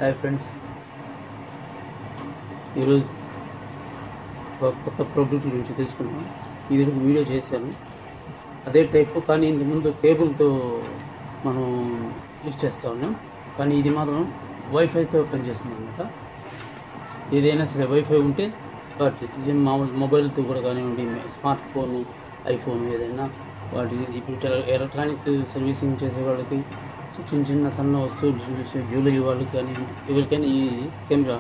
Hi friends, ఈరోజు ఒక కొత్త ప్రోడక్ట్ గురించి తెలుసుకున్నాం. ఇది ఒక వీడియో చేశాను, అదే టైపు, కానీ ఇంతకుముందు కేబుల్తో మనం యూజ్ చేస్తూ ఉన్నాం. కానీ ఇది మాత్రం వైఫైతో పనిచేస్తుంది అన్నమాట. ఏదైనా సరే వైఫై ఉంటే వాటి మామూలు మొబైల్తో కూడా కానివ్వండి, స్మార్ట్ ఫోను, ఐఫోన్ ఏదైనా వాటి ఇప్పుడు ఎలక్ట్రానిక్ సర్వీసింగ్ చేసే వాళ్ళకి, చిన్న సన్న వస్తువులు జ్యువెలరీ వాళ్ళకి కానీ ఎవరికైనా ఈ కెమెరా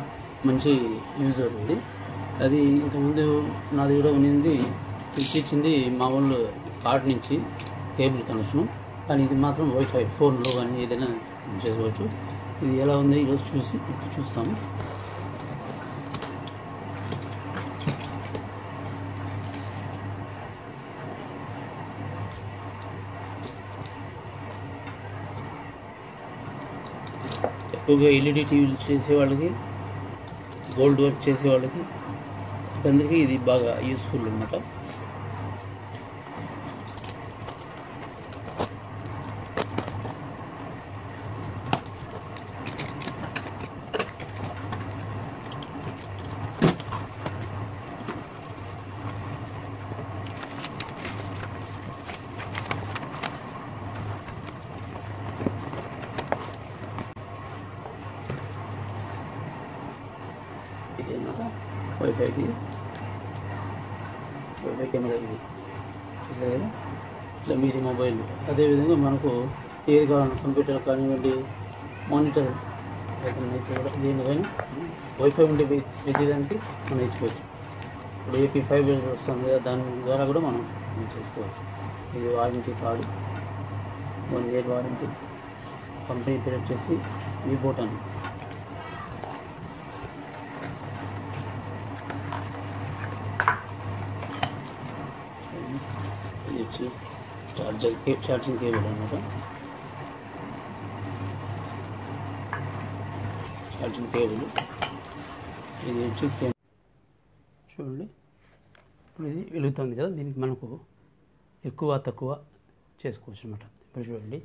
మంచి యూజ్ అవుతుంది. అది ఇంతకుముందు నాది కూడా ఉన్నింది, ఇచ్చింది మామూలు కార్డ్ నుంచి కేబుల్ కనెక్షను. కానీ ఇది మాత్రం వైఫై ఫోన్లో కానీ ఏదైనా చేసుకోవచ్చు. ఇది ఎలా ఉంది ఈరోజు చూస్తాము. ఎక్కువగా ఎల్ఈడి టీవీలు చేసేవాళ్ళకి, గోల్డ్ వర్క్ చేసేవాళ్ళకి అందరికీ ఇది బాగా యూస్ఫుల్ అన్నమాట. ఇది అన్నమాట వైఫై కెమెరా. ఇది చూసారు కదా, ఇట్లా మీది మొబైల్. అదేవిధంగా మనకు ఏది కావాలి, కంప్యూటర్ కానివ్వండి, మానిటర్ ఏదైనా కూడా దేని కానీ వైఫై ఉండే ప్రతిదానికి మనం ఇచ్చుకోవచ్చు. ఇప్పుడు ఏపీ 5 వస్తుంది కదా, దాని ద్వారా కూడా మనం చేసుకోవచ్చు. ఇది warranty card, 1 year warranty. Company పేరు వచ్చేసి విబోటన్. ఇది వచ్చి ఛార్జింగ్ కేబుల్ అన్నమాట. ఛార్జింగ్ కేబుల్ ఇది వచ్చి చూడండి. ఇప్పుడు ఇది వెలుగుతుంది కదా, దీనికి మనకు ఎక్కువ తక్కువ చేసుకోవచ్చు అన్నమాట. ఇప్పుడు చూడండి,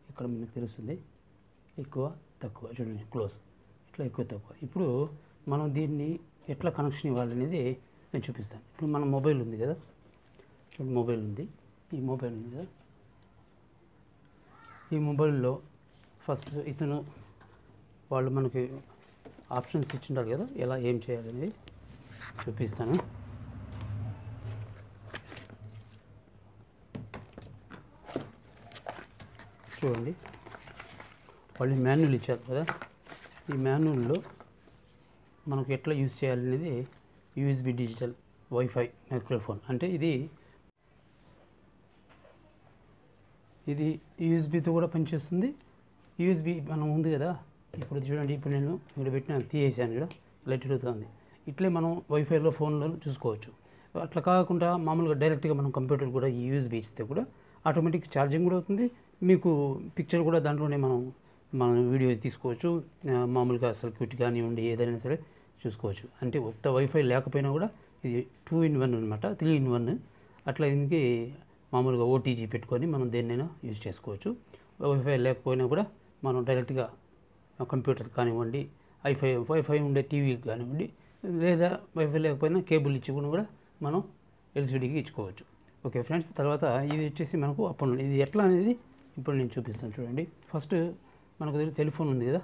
ఇక్కడ మనకు తెలుస్తుంది ఎక్కువ తక్కువ. చూడండి క్లోజ్, ఇట్లా ఎక్కువ తక్కువ. ఇప్పుడు మనం దీన్ని ఎట్లా కనెక్షన్ ఇవ్వాలనేది నేను చూపిస్తాను. ఇప్పుడు మన మొబైల్ ఉంది కదా, చూడండి మొబైల్ ఉంది, ఈ మొబైల్ ఉంది కదా, ఈ మొబైల్లో ఫస్ట్ వాళ్ళు మనకి ఆప్షన్స్ ఇచ్చింటారు కదా, ఎలా ఏం చేయాలనేది చూపిస్తాను. చూడండి, వాళ్ళు మాన్యువల్ ఇచ్చారు కదా, ఈ మాన్యువల్లో మనకు ఎట్లా యూజ్ చేయాలనేది యూఎస్బి డిజిటల్ వైఫై మైక్రోఫోన్. అంటే ఇది యూఎస్బితో కూడా పనిచేస్తుంది. యూఎస్బి మనం ఉంది కదా, ఇప్పుడు చూడండి, ఇప్పుడు నేను ఇక్కడ పెట్టిన తీసేసాను ఇక్కడ, లైట్ వెలుగుతుంది. ఇట్లే మనం వైఫైలో ఫోన్లో చూసుకోవచ్చు. అట్లా కాకుండా మామూలుగా డైరెక్ట్గా మనం కంప్యూటర్ కూడా ఈ యూఎస్బి ఇస్తే కూడా ఆటోమేటిక్ ఛార్జింగ్ కూడా అవుతుంది. మీకు పిక్చర్ కూడా దాంట్లోనే మనం వీడియో తీసుకోవచ్చు. మామూలుగా సర్క్యూట్ కానివ్వండి ఏదైనా సరే చూసుకోవచ్చు. అంటే ఒక్క వైఫై లేకపోయినా కూడా ఇది 2-in-1 అనమాట, 3-in-1. అట్లా దీనికి మామూలుగా ఓటీజీ పెట్టుకొని మనం దేన్నైనా యూజ్ చేసుకోవచ్చు. వైఫై లేకపోయినా కూడా మనం డైరెక్ట్గా కంప్యూటర్ కానివ్వండి, వైఫై ఉండే టీవీ కానివ్వండి, లేదా వైఫై లేకపోయినా కేబుల్ ఇచ్చి కూడా మనం ఎల్సిడికి ఇచ్చుకోవచ్చు. ఓకే ఫ్రెండ్స్, తర్వాత ఇది వచ్చేసి మనకు అప్పుడు ఇది ఎట్లా అనేది ఇప్పుడు నేను చూపిస్తాను. చూడండి, ఫస్ట్ మనకు దగ్గర టెలిఫోన్ ఉంది కదా,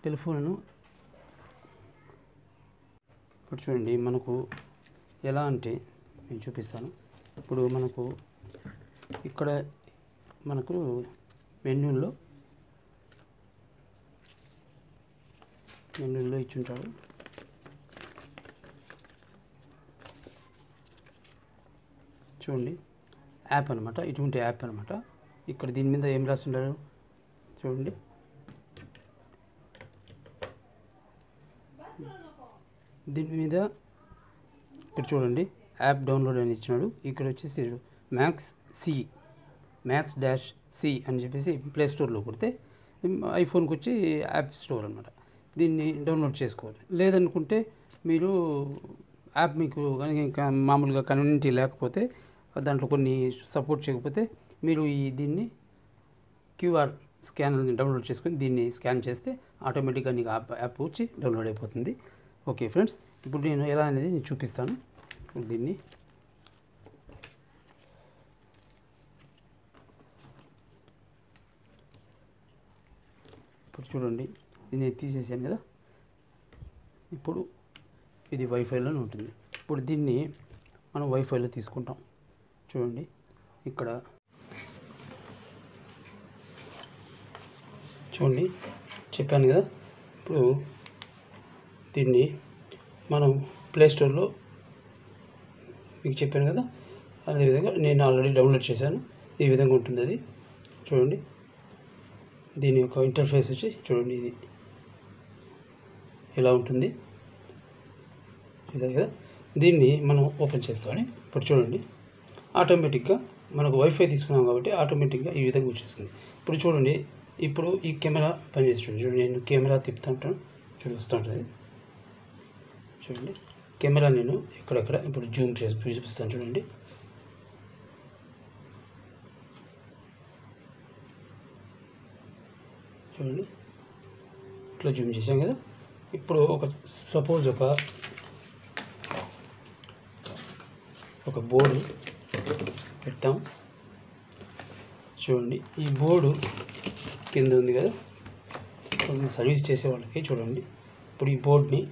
టెలిఫోన్ను ఇప్పుడు చూడండి మనకు ఎలా అంటే నేను చూపిస్తాను. ఇప్పుడు ఇక్కడ మనకు మెన్యూలో ఇచ్చుంటాడు. చూడండి, యాప్ అనమాట, ఇటువంటి యాప్ అనమాట. ఇక్కడ దీని మీద ఏం రాస్తుంటారు చూడండి, దీని మీద ఇక్కడ చూడండి యాప్ డౌన్లోడ్ అని ఇచ్చినాడు. ఇక్కడ వచ్చేసి మ్యాక్స్-C అని చెప్పేసి ప్లే స్టోర్లో కొడితే ఐఫోన్కి వచ్చి యాప్ స్టోర్ అనమాట. దీన్ని డౌన్లోడ్ చేసుకోవాలి. లేదనుకుంటే మీరు యాప్ మీకు మామూలుగా కన్వీనియంట్ లేకపోతే, దాంట్లో కొన్ని సపోర్ట్ చేయకపోతే మీరు దీన్ని క్యూఆర్ స్కాన్ డౌన్లోడ్ చేసుకొని దీన్ని స్కాన్ చేస్తే ఆటోమేటిక్గా నీకు యాప్ వచ్చి డౌన్లోడ్ అయిపోతుంది. ఓకే ఫ్రెండ్స్, ఇప్పుడు నేను ఎలా అనేది నేను చూపిస్తాను. ఇప్పుడు దీన్ని ఇప్పుడు చూడండి, నేను తీసేసాను కదా. ఇప్పుడు ఇది వైఫైలోనే ఉంటుంది. ఇప్పుడు దీన్ని మనం వైఫైలో తీసుకుంటాం. చూడండి, ఇక్కడ చూడండి చెప్పాను కదా. ఇప్పుడు దీన్ని మనం ప్లే స్టోర్లో మీకు చెప్పాను కదా, అదేవిధంగా నేను ఆల్రెడీ డౌన్లోడ్ చేశాను. ఈ విధంగా ఉంటుంది అది. చూడండి, దీని యొక్క ఇంటర్ఫేస్ వచ్చి చూడండి, ఇది ఎలా ఉంటుంది ఇదే కదా. దీన్ని మనం ఓపెన్ చేస్తామని ఇప్పుడు చూడండి, ఆటోమేటిక్గా మనకు వైఫై తీసుకున్నాం కాబట్టి ఆటోమేటిక్గా ఈ విధంగా వచ్చేస్తుంది. ఇప్పుడు చూడండి, ఇప్పుడు ఈ కెమెరా పనిచేస్తుంది. చూడండి, నేను కెమెరా తిప్పుతూ ఉంటాను, వస్తూ ఉంటుంది. చూడండి, కెమెరా నేను ఎక్కడెక్కడ ఇప్పుడు జూమ్ చేసి చూపిస్తాను. చూడండి, చూడండి ఇట్లా జూమ్ చేసాం కదా. ఇప్పుడు సపోజ్ ఒక బోర్డు పెట్టాం. చూడండి, ఈ బోర్డు కింద ఉంది కదా. సర్వీస్ చేసే వాళ్ళకి చూడండి, ఇప్పుడు ఈ బోర్డ్ని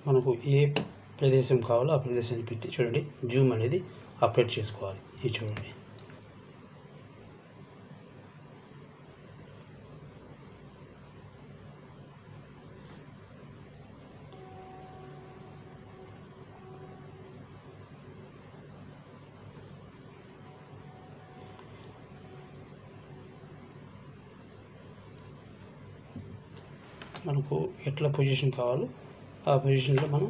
మనకు ఏ ప్రదేశం కావాలో ఆ ప్రదేశాన్ని పెట్టి చూడండి, జూమ్ అనేది అప్డేట్ చేసుకోవాలి. ఇది చూడండి, మనకు ఎట్లా పొజిషన్ కావాలో ఆ పొజిషన్లో మనం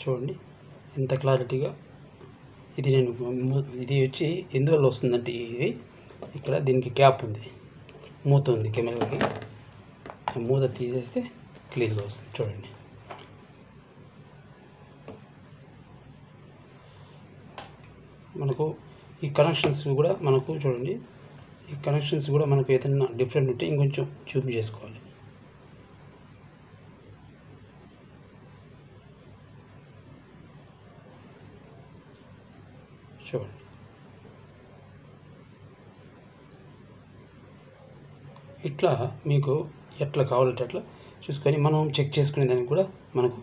చూడండి ఎంత క్లారిటీగా. ఇది ఇది వచ్చి ఎందువల్ల వస్తుందంటే, ఇది ఇక్కడ దీనికి క్యాప్ ఉంది, మూత ఉంది కెమెరాకి. మూత తీసేస్తే క్లియర్గా వస్తుంది. చూడండి, మనకు ఈ కనెక్షన్స్ కూడా మనకు చూడండి, ఈ కనెక్షన్స్ కూడా మనకు ఏదైనా డిఫరెంట్ ఉంటే ఇంకొంచెం జూమ్ చేసుకోవాలి. చూడండి, ఇట్లా మీకు ఎట్లా కావాలంటే అట్లా చూసుకొని మనం చెక్ చేసుకునే దానికి కూడా మనకు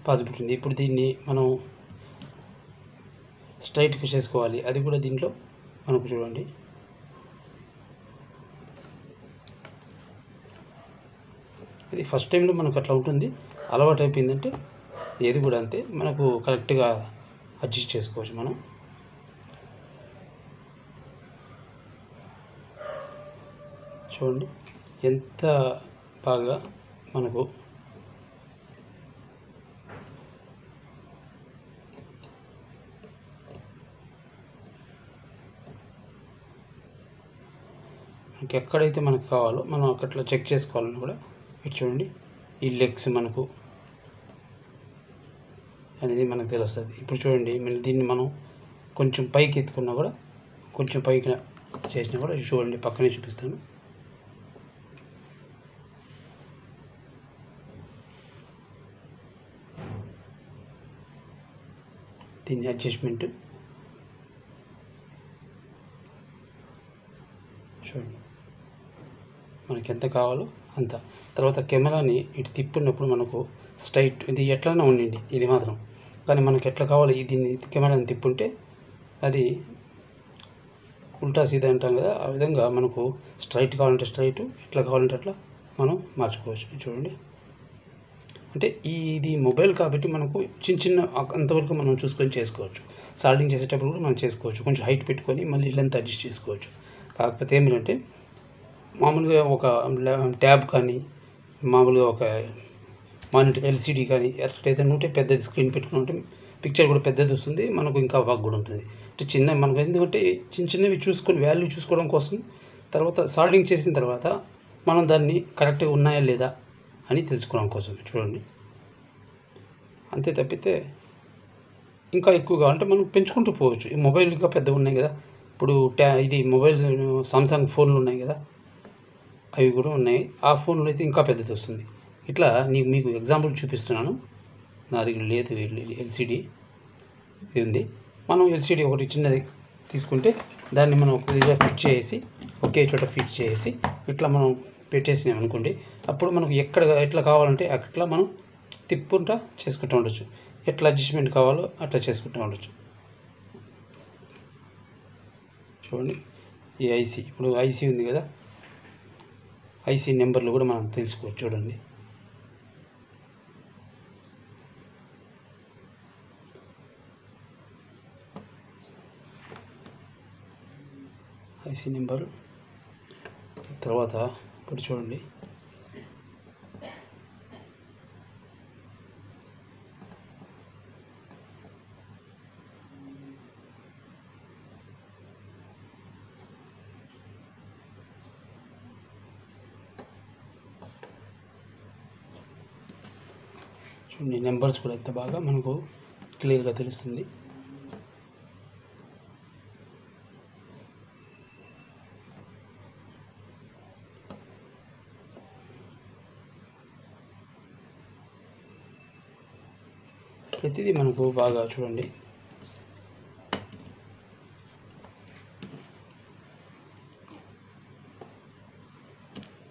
పాసిబిలిటీ ఉంది. ఇప్పుడు దీన్ని మనం స్ట్రైట్గా చేసుకోవాలి, అది కూడా దీంట్లో మనకు చూడండి. ఇది ఫస్ట్ టైంలో మనకు అట్లా ఉంటుంది, అలవాటు అయిపోయిందంటే ఏది కూడా అంతే మనకు కరెక్ట్గా అడ్జస్ట్ చేసుకోవచ్చు మనం. చూడండి ఎంత బాగా మనకు ఎక్కడైతే మనకు కావాలో మనం అక్కట్లో చెక్ చేసుకోవాలని కూడా ఇటు చూడండి, ఈ లెగ్స్ మనకు అనేది మనకు తెలుస్తుంది. ఇప్పుడు చూడండి, మళ్ళీ దీన్ని మనం కొంచెం పైకి ఎత్తుకున్నా కూడా, కొంచెం పైకి చేసినా కూడా చూడండి, పక్కనే చూపిస్తాను. దీని అడ్జస్ట్మెంట్ చూడండి, మనకి ఎంత కావాలో అంత. తర్వాత కెమెరాని ఇటు తిప్పున్నప్పుడు మనకు స్ట్రైట్, ఇది ఎట్లన్నా ఉండండి ఇది మాత్రం, కానీ మనకు ఎట్లా కావాలి దీన్ని కెమెరాని తిప్పుంటే అది ఉల్టా సీదా అంటాం కదా, ఆ విధంగా మనకు స్ట్రైట్ కావాలంటే స్ట్రైట్, ఎట్లా కావాలంటే అట్లా మనం మార్చుకోవచ్చు. చూడండి, అంటే ఇది మొబైల్ కాబట్టి మనకు చిన్న అంతవరకు మనం చూసుకొని చేసుకోవచ్చు. సాల్డింగ్ చేసేటప్పుడు కూడా మనం చేసుకోవచ్చు, కొంచెం హైట్ పెట్టుకొని మళ్ళీ లెంత్ అడ్జస్ట్ చేసుకోవచ్చు. కాకపోతే ఏమిటంటే మామూలుగా ఒక ట్యాబ్ కానీ, మామూలుగా ఒక మానిటర్ ఎల్సిడి కానీ ఎట్లయితే ఉంటే పెద్దది స్క్రీన్ పెట్టుకుని ఉంటే పిక్చర్ కూడా పెద్దది వస్తుంది, మనకు ఇంకా బాగా కూడా ఉంటుంది. అంటే మనకు ఎందుకంటే చిన్నవి చూసుకొని వాల్యూ చూసుకోవడం కోసం, తర్వాత సాల్వింగ్ చేసిన తర్వాత మనం దాన్ని కరెక్ట్గా ఉన్నాయా లేదా అని తెలుసుకోవడం కోసం చూడండి. అంతే తప్పితే ఇంకా ఎక్కువ కావాలంటే మనం పెంచుకుంటూ పోవచ్చు. ఈ మొబైల్ ఇంకా పెద్దగా ఉన్నాయి కదా, ఇప్పుడు ఇది మొబైల్ సామ్సంగ్ ఫోన్లు ఉన్నాయి కదా, అవి కూడా ఉన్నాయి. ఆ ఫోన్లో అయితే ఇంకా పెద్దది వస్తుంది. ఇట్లా మీకు ఎగ్జాంపుల్ చూపిస్తున్నాను. నాది లేదు ఎల్సిడి, ఇది ఉంది. మనం ఎల్సిడి ఒకటి చిన్నది తీసుకుంటే దాన్ని మనం కొద్దిగా ఫిట్ చేసి ఒకే చోట ఫిట్ చేసి ఇట్లా మనం పెట్టేసినాం అనుకోండి, అప్పుడు మనకు ఎట్లా కావాలంటే అట్లా మనం తిప్పుకుంటా చేసుకుంటూ ఉండొచ్చు. ఎట్లా అడ్జస్ట్మెంట్ కావాలో అట్లా చేసుకుంటూ ఉండొచ్చు. చూడండి, ఈ ఐసీ, ఇప్పుడు ఐసీ ఉంది కదా, ఐసీ నెంబర్లు కూడా మనం తెలుసుకోవచ్చు. చూడండి, ఐసీ నెంబర్ తర్వాత ఇప్పుడు చూడండి, నెంబర్స్ కూడా ఎంత బాగా మనకు క్లియర్గా తెలుస్తుంది. ప్రతిదీ మనకు బాగా చూడండి.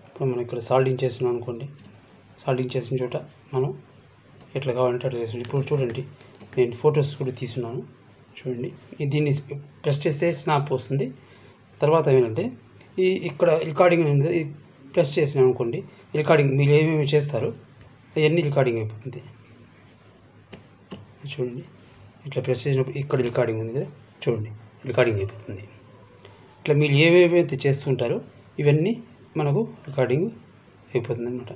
ఇప్పుడు మనం ఇక్కడ సాల్డింగ్ చేస్తున్నాం అనుకోండి, సాల్డింగ్ చేసిన చోట మనం ఎట్లా కావాలంటే అట్లా చేస్తున్నాం. ఇప్పుడు చూడండి, నేను ఫొటోస్ కూడా తీసుకున్నాను. చూడండి, దీన్ని ప్రెస్ చేస్తే స్నాప్ వస్తుంది. తర్వాత ఏంటంటే ఇక్కడ రికార్డింగ్ ఉంది, ప్రెస్ చేసినాం అనుకోండి, రికార్డింగ్ మీరు ఏమేమి చేస్తారో అవన్నీ రికార్డింగ్ అయిపోతుంది. చూడండి, ఇట్లా ప్రెస్ చేసినప్పుడు ఇక్కడ రికార్డింగ్ ఉంది కదా, చూడండి రికార్డింగ్ అయిపోతుంది. ఇట్లా మీరు ఏమేమైతే చేస్తుంటారో ఇవన్నీ మనకు రికార్డింగ్ అయిపోతుంది అన్నమాట.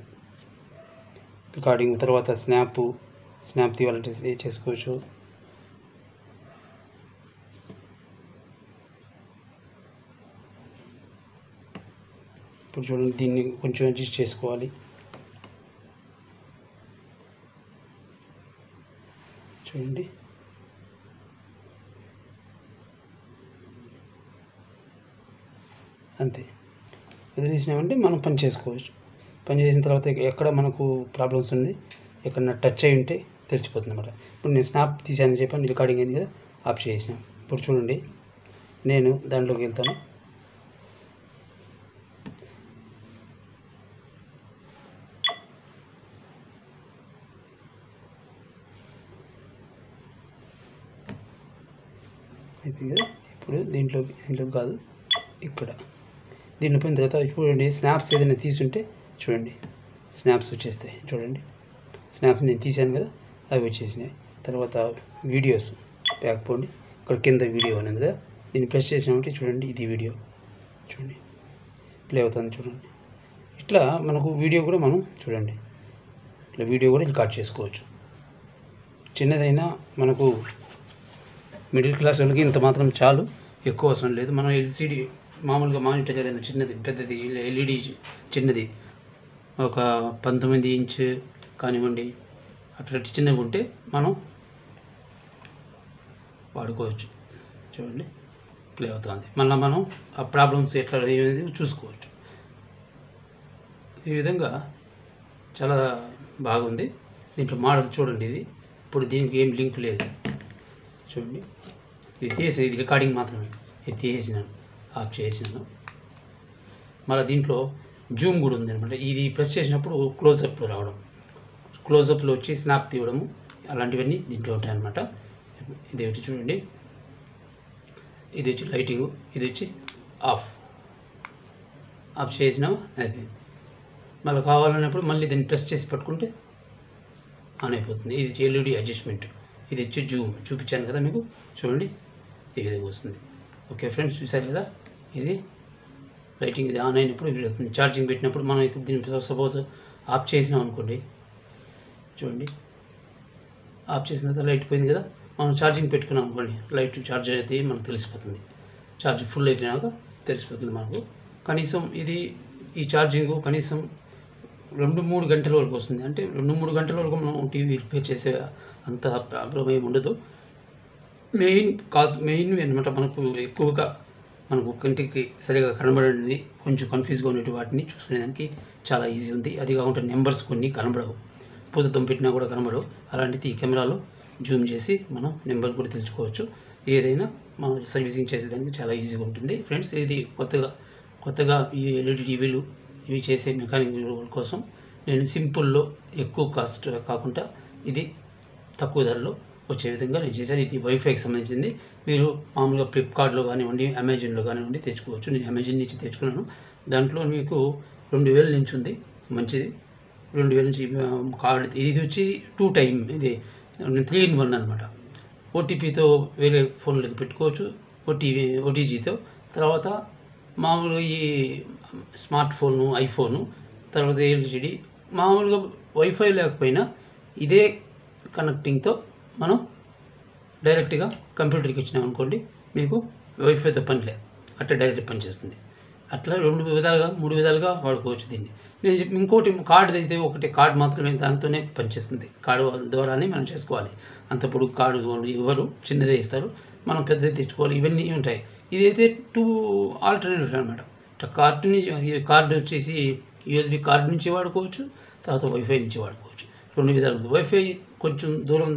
రికార్డింగ్ తర్వాత స్నాప్ తీయాలంటే చేసుకోవచ్చు. ఇప్పుడు చూడండి, దీన్ని కొంచెం అడ్జస్ట్ చేసుకోవాలి. చూడండి, అంతే వదిలేసినామంటే మనం పని చేసుకోవచ్చు. పని చేసిన తర్వాత ఎక్కడ మనకు ప్రాబ్లమ్స్ ఉంది, ఎక్కడ టచ్ అయి ఉంటే తెలిసిపోతుంది అన్నమాట. ఇప్పుడు నేను స్నాప్ తీసానని చెప్పాను, రికార్డింగ్ అయింది కదా, ఆఫ్ చేసినాం. ఇప్పుడు చూడండి, నేను దాంట్లోకి వెళ్తాను. అయిపోయింది కదా. ఇప్పుడు దీంట్లోకి కాదు, ఇక్కడ దీంట్లో పోయిన తర్వాత చూడండి, స్నాప్స్ ఏదైనా తీసుంటే చూడండి, స్నాప్స్ వచ్చేస్తాయి. చూడండి, స్నాప్స్ నేను తీసాను కదా, అవి వచ్చేసినాయి. తర్వాత వీడియోస్ బ్యాక్ పోండి, ఇక్కడ కింద వీడియో అనేది కదా, దీన్ని ప్రెస్ చేసినామంటే చూడండి, ఇది వీడియో చూడండి ప్లే అవుతుంది. చూడండి, ఇట్లా మనకు వీడియో కూడా మనం చూడండి, ఇట్లా వీడియో కూడా రికార్డ్ చేసుకోవచ్చు. చిన్నదైనా మనకు మిడిల్ క్లాస్ వాళ్ళకి ఇంత మాత్రం చాలు, ఎక్కువ అవసరం లేదు. మనం ఎల్సిడి మామూలుగా మానిటర్ ఏదైనా చిన్నది పెద్దది ఎల్ఈడి చిన్నది ఒక 19 ఇంచ్ కానివ్వండి, అట్లా చిన్నవి ఉంటే మనం వాడుకోవచ్చు. చూడండి, ప్లే అవుతుంది. మళ్ళీ మనం ఆ ప్రాబ్లమ్స్ ఎట్లా ఏది చూసుకోవచ్చు. ఈ విధంగా చాలా బాగుంది. దీంట్లో మోడల్ చూడండి, ఇది ఇప్పుడు దీనికి ఏం లింక్ లేదు. చూడండి, ఇది రికార్డింగ్ మాత్రమే. ఇది తీసేసినాను, ఆఫ్ చేసినాను. మళ్ళీ దీంట్లో జూమ్ కూడా ఉంది అనమాట. ఇది ప్రెస్ చేసినప్పుడు క్లోజప్లో రావడం, క్లోజప్లో వచ్చి స్నాప్ తీయడము, అలాంటివన్నీ దీంట్లో ఉంటాయన్నమాట. ఇది వచ్చి చూడండి, ఇది వచ్చి లైటింగ్, ఇది వచ్చి ఆఫ్ చేసినాము, అయిపోయింది. మళ్ళీ కావాలన్నప్పుడు మళ్ళీ దీన్ని ప్రెస్ చేసి పట్టుకుంటే ఆన్ అయిపోతుంది. ఇది ఎల్ఈడి అడ్జస్ట్మెంట్. ఇది వచ్చి జూమ్ చూపించాను కదా మీకు, చూడండి ఈ విధంగా వస్తుంది. ఓకే ఫ్రెండ్స్, చూసారు కదా, ఇది లైటింగ్ ఇది ఆన్ అయినప్పుడు ఇది వస్తుంది. ఛార్జింగ్ పెట్టినప్పుడు మనం దీన్ని సపోజ్ ఆఫ్ చేసినాం అనుకోండి, చూడండి ఆఫ్ చేసిన తర్వాత లైట్ పోయింది కదా, మనం ఛార్జింగ్ పెట్టుకున్నాం అనుకోండి, లైట్ ఛార్జ్ అయితే మనకు తెలిసిపోతుంది. ఛార్జ్ ఫుల్ అయిపోయినాక తెలిసిపోతుంది మనకు. కనీసం ఈ ఛార్జింగ్ కనీసం 2-3 గంటల వరకు వస్తుంది. అంటే 2-3 గంటల వరకు మనం టీవీ రిపేర్ చేసే అంత ప్రాబ్లం ఏమి ఉండదు. మెయిన్ అనమాట మనకు ఎక్కువగా మనకు కంటికి సరిగా కనబడండి, కొంచెం కన్ఫ్యూజ్గా ఉన్నట్టు వాటిని చూసుకునేదానికి చాలా ఈజీ ఉంది. అది కాకుండా నెంబర్స్ కొన్ని కనబడవు, పూతతో పెట్టినా కూడా కనబడవు. అలాంటిది ఈ కెమెరాలో జూమ్ చేసి మనం నెంబర్ కూడా తెలుసుకోవచ్చు. ఏదైనా మనం సర్వీసింగ్ చేసేదానికి చాలా ఈజీగా ఉంటుంది ఫ్రెండ్స్. ఇది కొత్తగా ఈ ఎల్ఈడి టీవీలు ఇవి చేసే మెకానిక్ కోసం నేను సింపుల్లో ఎక్కువ కాస్ట్ కాకుండా ఇది తక్కువ ధరలో వచ్చే విధంగా నేను చేశాను. ఇది వైఫైకి సంబంధించింది. మీరు మామూలుగా ఫ్లిప్కార్ట్లో కానివ్వండి, అమెజాన్లో కానివ్వండి తెచ్చుకోవచ్చు. నేను అమెజాన్ నుంచి తెచ్చుకున్నాను. దాంట్లో మీకు 2000 నుంచి ఉంది మంచిది. 2000 నుంచి కార్డ్. ఇది వచ్చి 2 టైమ్, ఇది 3-in-1 అనమాట. ఓటీపీతో వేరే ఫోన్లకి పెట్టుకోవచ్చు, ఓటీజీతో. తర్వాత మామూలుగా ఈ స్మార్ట్ ఫోను, ఐఫోను, తర్వాత ఎల్సిడి మామూలుగా వైఫై లేకపోయినా ఇదే కనెక్టింగ్తో మనం డైరెక్ట్గా కంప్యూటర్కి ఇచ్చినామనుకోండి, మీకు వైఫైతో పని లేదు, అట్లా డైరెక్ట్ పనిచేస్తుంది. అట్లా 3 విధాలుగా వాడుకోవచ్చు దీన్ని. నేను చెప్పి ఇంకోటి కార్డు అయితే ఒకటి కార్డు మాత్రమే, దాంతోనే పనిచేస్తుంది. కార్డు ద్వారానే మనం చేసుకోవాలి. అంత పొడుగు కార్డు ఇవ్వరు, చిన్నదే ఇస్తారు, మనం పెద్దది తెచ్చుకోవాలి. ఇవన్నీ ఉంటాయి. ఇదైతే 2 ఆల్టర్నేటివ్ అనమాట. కార్డు వచ్చేసి యూఎస్బి కార్డు నుంచి వాడుకోవచ్చు, తర్వాత వైఫై నుంచి వాడుకోవచ్చు. 2 విధాలు. వైఫై కొంచెం దూరం,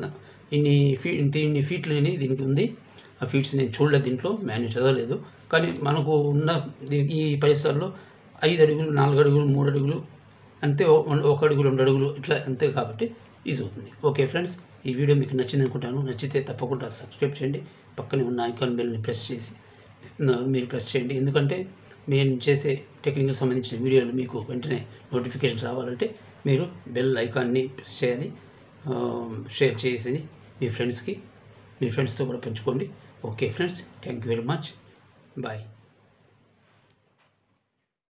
ఇన్ని ఫీట్లు దీనికి ఉంది. ఆ ఫీట్స్ నేను చూడలేదు, దీంట్లో మాన్యువల్ చదవలేదు. కానీ మనకు ఉన్న ఈ పరిసరాల్లో 5 అడుగులు, 4 అడుగులు, 3 అడుగులు అంతే, 1 అడుగు 2 అడుగులు ఇట్లా అంతే, కాబట్టి ఈజీ అవుతుంది. ఓకే ఫ్రెండ్స్, ఈ వీడియో మీకు నచ్చింది అనుకుంటాను. నచ్చితే తప్పకుండా సబ్స్క్రైబ్ చేయండి. పక్కనే ఉన్న ఐకాన్ బెల్ని ప్రెస్ చేయండి. ఎందుకంటే నేను చేసే టెక్నికల్ సంబంధించిన వీడియోలు మీకు వెంటనే నోటిఫికేషన్ రావాలంటే మీరు బెల్ ఐకాన్ని ప్రెస్ చేయాలి. షేర్ చేసి మీ ఫ్రెండ్స్తో కూడా పంచుకోండి. Okay friends, thank you very much. Bye.